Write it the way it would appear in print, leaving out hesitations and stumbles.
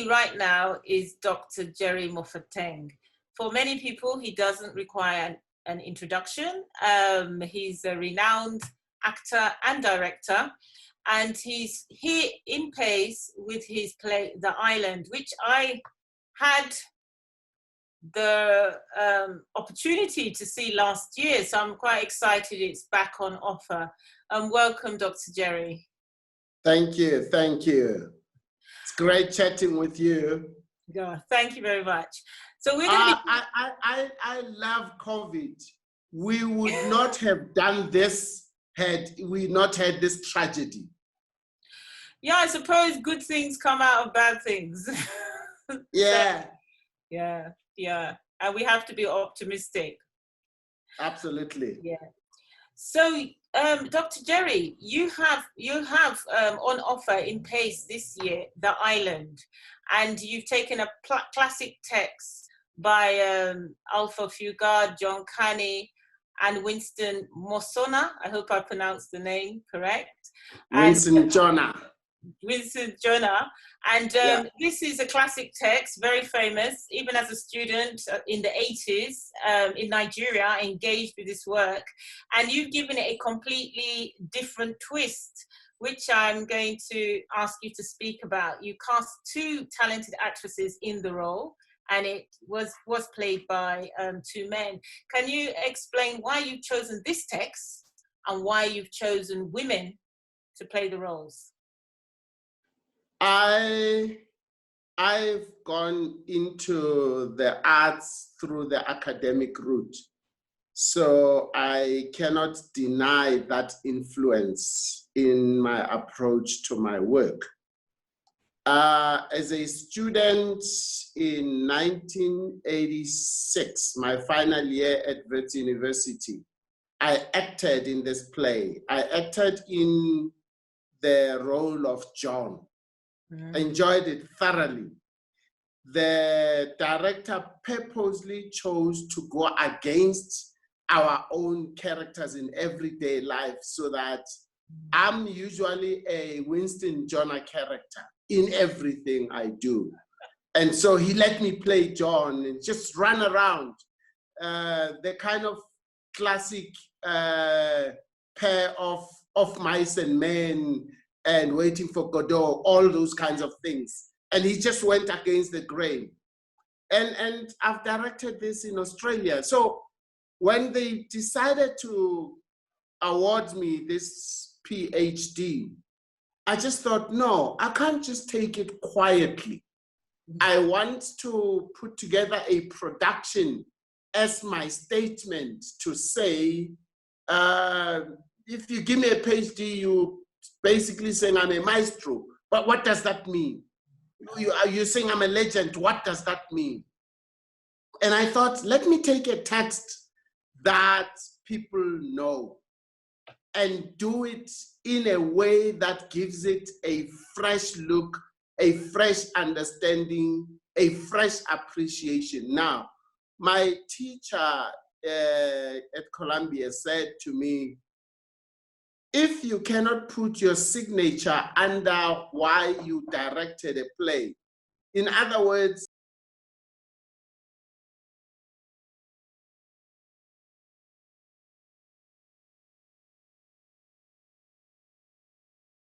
right now is Dr. Jerry Mofokeng. For many people, he doesn't require an introduction. He's a renowned actor and director, and he's here in Pace with his play, The Island, which I had the opportunity to see last year. So I'm quite excited it's back on offer. Welcome, Dr. Jerry. Thank you, thank you. It's great chatting with you. Yeah, thank you very much. So we're going to be... I love COVID. We would not have done this had we not had this tragedy. Yeah, I suppose good things come out of bad things. Yeah. So, yeah. And we have to be optimistic. Absolutely. Yeah. So, Dr. Jerry, you have on offer in Pace this year, The Island, and you've taken a classic text by Alpha Fugard, John Carney, and Winston Mosona. I hope I pronounced the name correct. Winston Jonah. And this is a classic text, very famous. Even as a student in the 80s in Nigeria, I engaged with this work, and you've given it a completely different twist, which I'm going to ask you to speak about. You cast two talented actresses in the role, and it was played by two men. Can you explain why you've chosen this text and why you've chosen women to play the roles? I've gone into the arts through the academic route, so I cannot deny that influence in my approach to my work. As a student in 1986, my final year at Wits University, I acted in this play. I acted in the role of John. I enjoyed it thoroughly. The director purposely chose to go against our own characters in everyday life, so that I'm usually a Winston Jonah character in everything I do. And so he let me play John and just run around, the kind of classic pair of mice and men, and Waiting for Godot, all those kinds of things. And he just went against the grain. And I've directed this in Australia. So when they decided to award me this PhD, I just thought, no, I can't just take it quietly. I want to put together a production as my statement to say, if you give me a PhD, you basically saying I'm a maestro, but what does that mean? You're saying I'm a legend, what does that mean? And I thought, let me take a text that people know and do it in a way that gives it a fresh look, a fresh understanding, a fresh appreciation. Now, my teacher at Columbia said to me, if you cannot put your signature under why you directed a play, in other words,